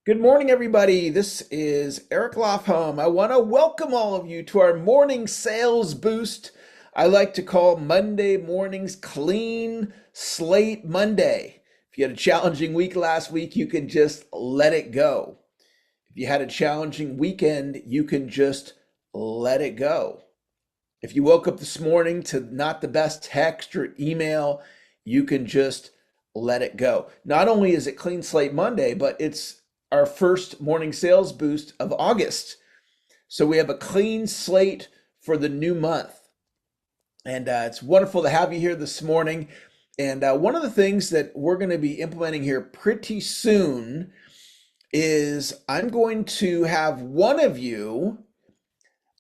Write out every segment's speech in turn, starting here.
Good morning, everybody. This is Eric Lofholm. I want to welcome all of you to our morning sales boost. I like to call Monday mornings Clean Slate Monday. If you had a challenging week last week, you can just let it go. If you had a challenging weekend, you can just let it go. If you woke up this morning to not the best text or email, you can just let it go. Not only is it Clean Slate Monday, but it's our first morning sales boost of August. So we have a clean slate for the new month. And it's wonderful to have you here this morning. And one of the things that we're going to be implementing here pretty soon is I'm going to have one of you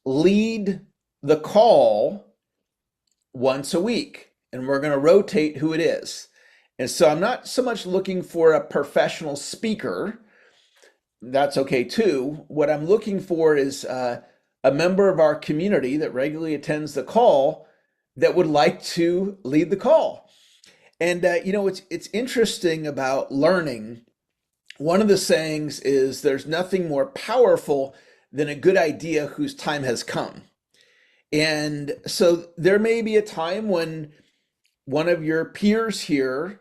lead the call once a week, and we're going to rotate who it is. And so I'm not so much looking for a professional speaker. That's okay too. What I'm looking for is a member of our community that regularly attends the call that would like to lead the call. And it's interesting about learning. One of the sayings is there's nothing more powerful than a good idea whose time has come. And so there may be a time when one of your peers here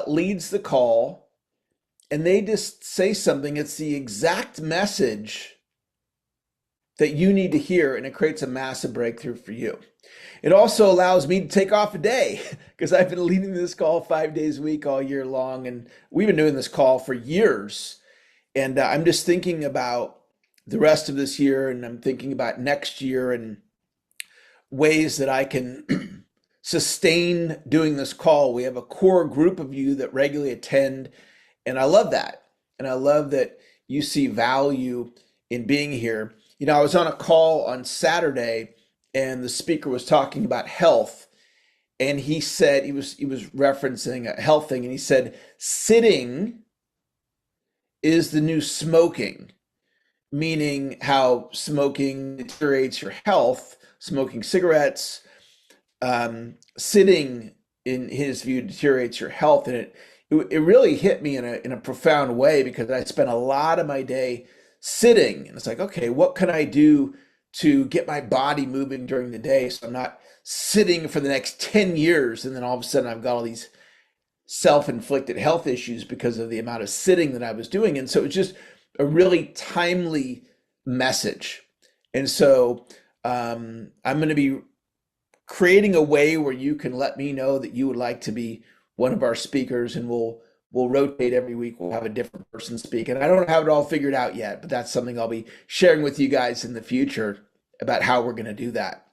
leads the call and they just say something. It's the exact message that you need to hear, and it creates a massive breakthrough for you. It also allows me to take off a day because I've been leading this call 5 days a week all year long, and we've been doing this call for years. And I'm just thinking about the rest of this year, and I'm thinking about next year and ways that I can sustain doing this call. We have a core group of you that regularly attend, and I love that. And I love that you see value in being here. I was on a call on Saturday, and the speaker was talking about health, and he said he was referencing a health thing, and he said sitting is the new smoking, meaning how smoking deteriorates your health, smoking cigarettes, sitting in his view deteriorates your health. And it really hit me in a profound way because I spent a lot of my day sitting, and it's like, okay, what can I do to get my body moving during the day so I'm not sitting for the next 10 years and then all of a sudden I've got all these self-inflicted health issues because of the amount of sitting that I was doing. And so it's just a really timely message. And so I'm going to be creating a way where you can let me know that you would like to be one of our speakers, and we'll rotate every week. We'll have a different person speak. And I don't have it all figured out yet, but that's something I'll be sharing with you guys in the future about how we're going to do that.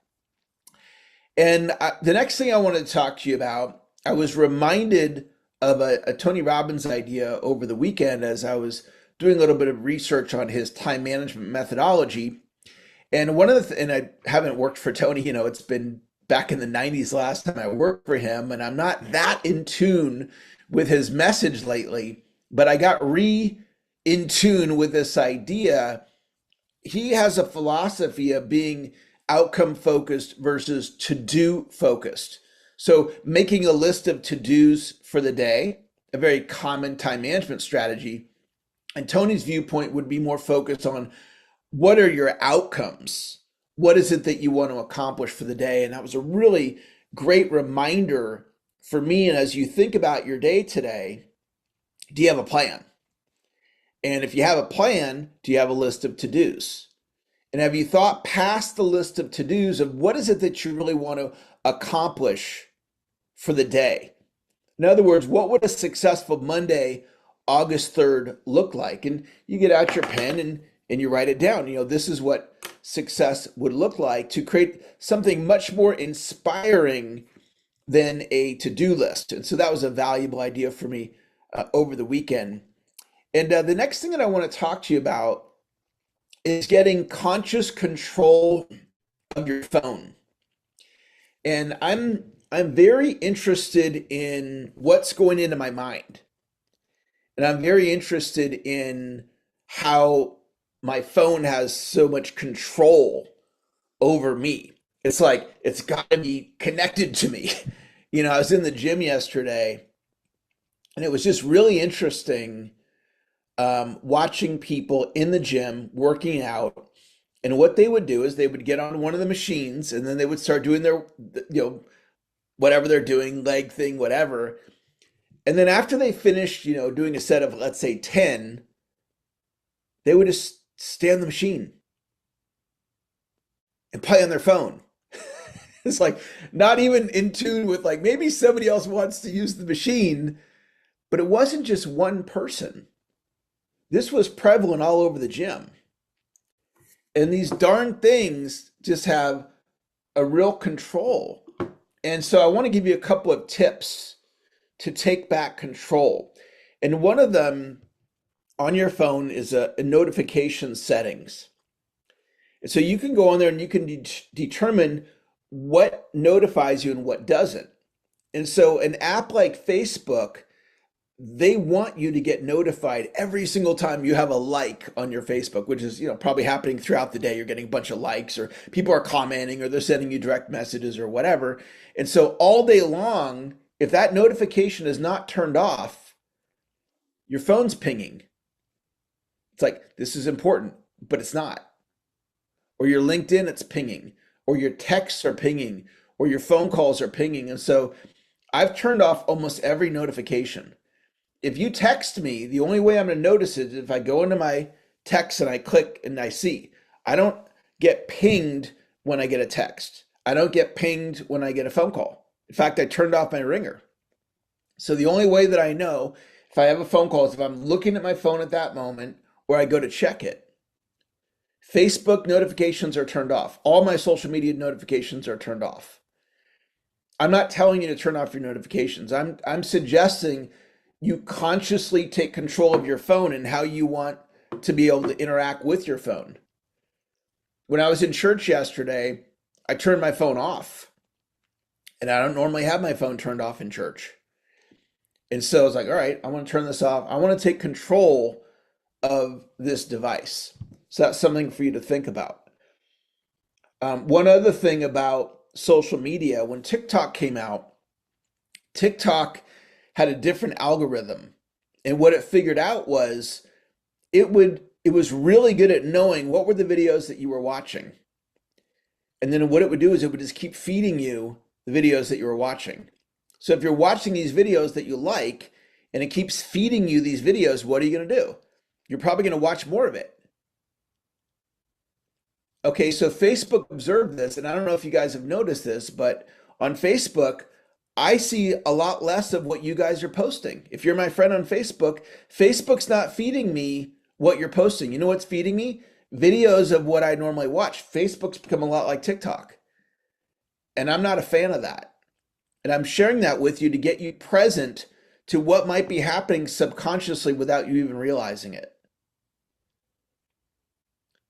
And the next thing I wanted to talk to you about, I was reminded of a Tony Robbins idea over the weekend as I was doing a little bit of research on his time management methodology. And and I haven't worked for Tony, it's been back in the 90s last time I worked for him, and I'm not that in tune with his message lately, but I got in tune with this idea. He has a philosophy of being outcome focused versus to-do focused. So making a list of to-dos for the day, a very common time management strategy. And Tony's viewpoint would be more focused on what are your outcomes? What is it that you want to accomplish for the day? And that was a really great reminder for me. And as you think about your day today, do you have a plan? And if you have a plan, do you have a list of to-dos? And have you thought past the list of to-dos of what is it that you really want to accomplish for the day? In other words, what would a successful Monday, August 3rd look like? And you get out your pen and you write it down. This is what success would look like to create something much more inspiring than a to-do list. And so that was a valuable idea for me over the weekend. And the next thing that I want to talk to you about is getting conscious control of your phone. And I'm very interested in what's going into my mind. And I'm very interested in how my phone has so much control over me. It's like it's got to be connected to me. I was in the gym yesterday, and it was just really interesting watching people in the gym working out. And what they would do is they would get on one of the machines and then they would start doing their, whatever they're doing, leg thing, whatever. And then after they finished, doing a set of, let's say, 10, they would just stay on the machine and play on their phone. It's like not even in tune with like maybe somebody else wants to use the machine, but it wasn't just one person. This was prevalent all over the gym. And these darn things just have a real control. And so I want to give you a couple of tips to take back control. And one of them on your phone is a notification settings. And so you can go on there and you can determine what notifies you and what doesn't. And so an app like Facebook, they want you to get notified every single time you have a like on your Facebook, which is, probably happening throughout the day. You're getting a bunch of likes or people are commenting or they're sending you direct messages or whatever. And so all day long, if that notification is not turned off, your phone's pinging. It's like, this is important, but it's not. Or your LinkedIn, it's pinging, or your texts are pinging, or your phone calls are pinging. And so I've turned off almost every notification. If you text me, the only way I'm going to notice it is if I go into my text and I click and I see. I don't get pinged when I get a text. I don't get pinged when I get a phone call. In fact, I turned off my ringer. So the only way that I know if I have a phone call is if I'm looking at my phone at that moment or I go to check it. Facebook notifications are turned off. All my social media notifications are turned off. I'm not telling you to turn off your notifications. I'm suggesting you consciously take control of your phone and how you want to be able to interact with your phone. When I was in church yesterday, I turned my phone off. And I don't normally have my phone turned off in church. And so I was like, all right, I want to turn this off. I want to take control of this device. So that's something for you to think about. One other thing about social media, when TikTok came out, TikTok had a different algorithm. And what it figured out was it was really good at knowing what were the videos that you were watching. And then what it would do is it would just keep feeding you the videos that you were watching. So if you're watching these videos that you like and it keeps feeding you these videos, what are you going to do? You're probably going to watch more of it. Okay, so Facebook observed this, and I don't know if you guys have noticed this, but on Facebook, I see a lot less of what you guys are posting. If you're my friend on Facebook, Facebook's not feeding me what you're posting. You know what's feeding me? Videos of what I normally watch. Facebook's become a lot like TikTok. And I'm not a fan of that. And I'm sharing that with you to get you present to what might be happening subconsciously without you even realizing it.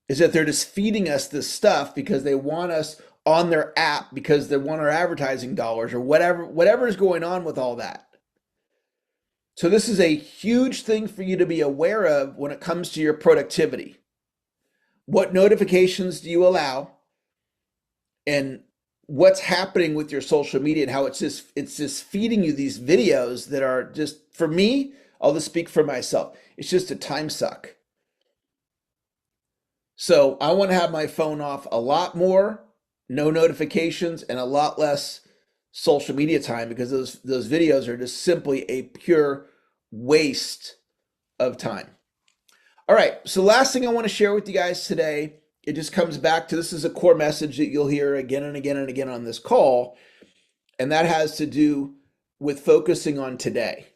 Is that they're just feeding us this stuff because they want us on their app because they want our advertising dollars or whatever is going on with all that. So this is a huge thing for you to be aware of when it comes to your productivity. What notifications do you allow? And what's happening with your social media and how it's just feeding you these videos that are just, for me, I'll just speak for myself. It's just a time suck. So I want to have my phone off a lot more, no notifications, and a lot less social media time because those videos are just simply a pure waste of time. All right, so last thing I want to share with you guys today, it just comes back to, this is a core message that you'll hear again and again and again on this call, and that has to do with focusing on today.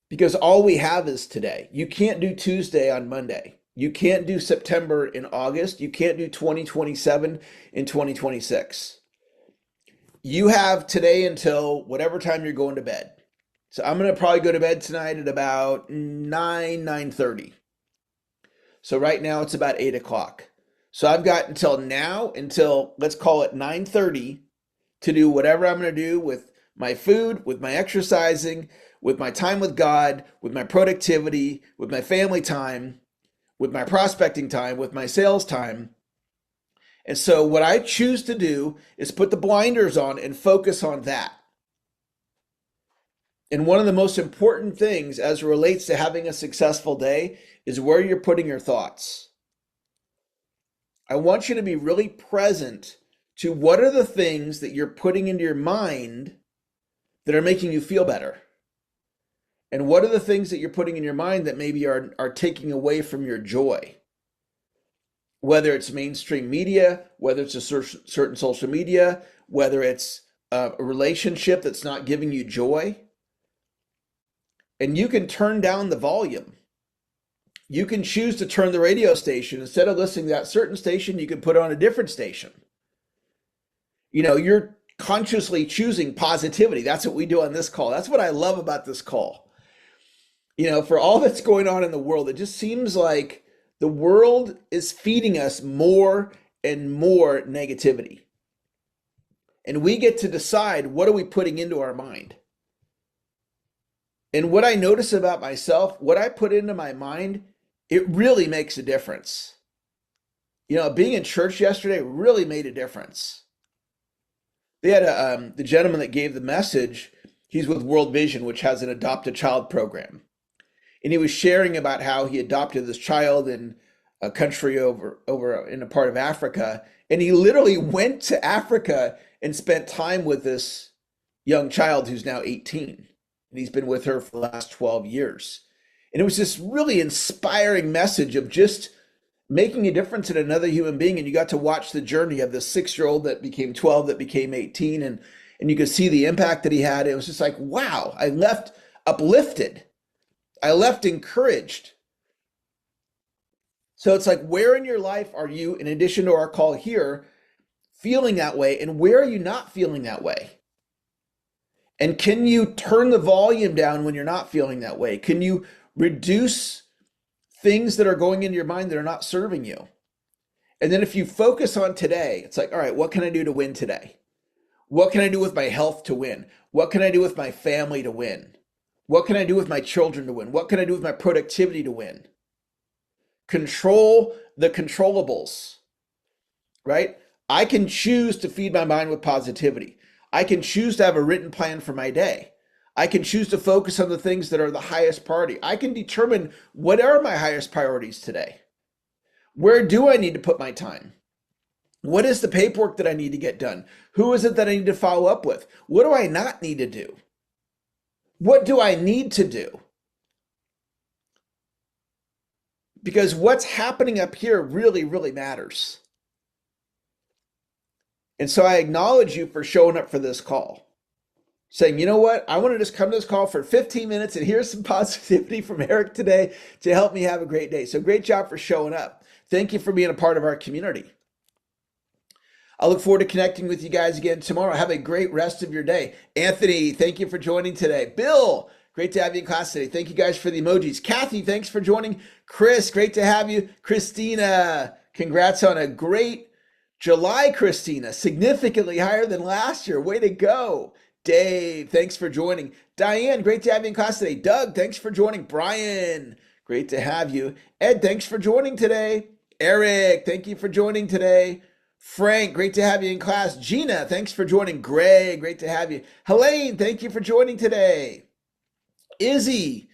Because all we have is today. You can't do Tuesday on Monday. You can't do September in August. You can't do 2027 in 2026. You have today until whatever time you're going to bed. So I'm going to probably go to bed tonight at about 9:30. So right now it's about 8 o'clock. So I've got until now, until let's call it 9:30 to do whatever I'm going to do with my food, with my exercising, with my time with God, with my productivity, with my family time, with my prospecting time, with my sales time. And so what I choose to do is put the blinders on and focus on that. And one of the most important things as it relates to having a successful day is where you're putting your thoughts. I want you to be really present to what are the things that you're putting into your mind that are making you feel better. And what are the things that you're putting in your mind that maybe are taking away from your joy? Whether it's mainstream media, whether it's a certain social media, whether it's a relationship that's not giving you joy. And you can turn down the volume. You can choose to turn the radio station. Instead of listening to that certain station, you can put on a different station. You're consciously choosing positivity. That's what we do on this call. That's what I love about this call. For all that's going on in the world, it just seems like the world is feeding us more and more negativity. And we get to decide, what are we putting into our mind? And what I notice about myself, what I put into my mind, it really makes a difference. Being in church yesterday really made a difference. They had the gentleman that gave the message. He's with World Vision, which has an adopt a child program. And he was sharing about how he adopted this child in a country over in a part of Africa. And he literally went to Africa and spent time with this young child who's now 18. And he's been with her for the last 12 years. And it was this really inspiring message of just making a difference in another human being. And you got to watch the journey of this 6-year-old that became 12, that became 18. And you could see the impact that he had. It was just like, wow, I left uplifted. I left encouraged. So it's like, where in your life are you, in addition to our call here, feeling that way? And where are you not feeling that way? And can you turn the volume down when you're not feeling that way? Can you reduce things that are going into your mind that are not serving you? And then if you focus on today, it's like, all right, what can I do to win today? What can I do with my health to win? What can I do with my family to win? What can I do with my children to win? What can I do with my productivity to win? Control the controllables, right? I can choose to feed my mind with positivity. I can choose to have a written plan for my day. I can choose to focus on the things that are the highest priority. I can determine what are my highest priorities today. Where do I need to put my time? What is the paperwork that I need to get done? Who is it that I need to follow up with? What do I not need to do? What do I need to do? Because what's happening up here really, really matters. And so I acknowledge you for showing up for this call. Saying, you know what? I want to just come to this call for 15 minutes and here's some positivity from Eric today to help me have a great day. So great job for showing up. Thank you for being a part of our community. I look forward to connecting with you guys again tomorrow. Have a great rest of your day. Anthony, thank you for joining today. Bill, great to have you in class today. Thank you guys for the emojis. Kathy, thanks for joining. Chris, great to have you. Christina, congrats on a great July, Christina. Significantly higher than last year. Way to go. Dave, thanks for joining. Diane, great to have you in class today. Doug, thanks for joining. Brian, great to have you. Ed, thanks for joining today. Eric, thank you for joining today. Frank, great to have you in class. Gina, thanks for joining. Greg, great to have you. Helene, thank you for joining today. Izzy,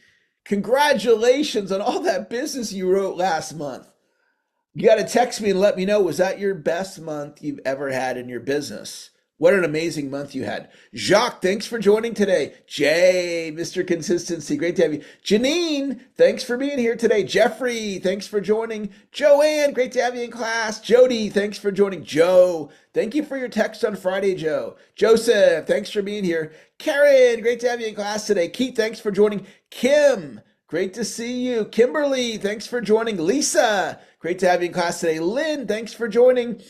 congratulations on all that business you wrote last month. You got to text me and let me know, was that your best month you've ever had in your business? What an amazing month you had. Jacques, thanks for joining today. Jay, Mr. Consistency, great to have you. Janine, thanks for being here today. Jeffrey, thanks for joining. Joanne, great to have you in class. Jody, thanks for joining. Joe, thank you for your text on Friday, Joe. Joseph, thanks for being here. Karen, great to have you in class today. Keith, thanks for joining. Kim, great to see you. Kimberly, thanks for joining. Lisa, great to have you in class today. Lynn, thanks for joining.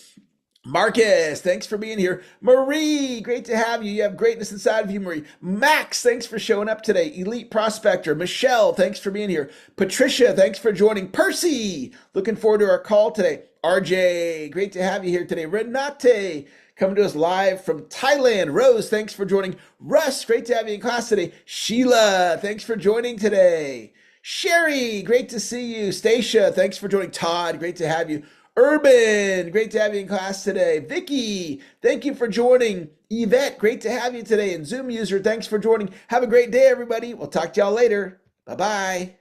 Marcus, thanks for being here. Marie, great to have you. You have greatness inside of you, Marie. Max, thanks for showing up today. Elite Prospector. Michelle, thanks for being here. Patricia, thanks for joining. Percy, looking forward to our call today. RJ, great to have you here today. Renate, coming to us live from Thailand. Rose, thanks for joining. Russ, great to have you in class today. Sheila, thanks for joining today. Sherry, great to see you. Stacia, thanks for joining. Todd, great to have you. Urban, great to have you in class today. Vicky, thank you for joining. Yvette, great to have you today. And Zoom user, thanks for joining. Have a great day, everybody. We'll talk to y'all later. Bye bye.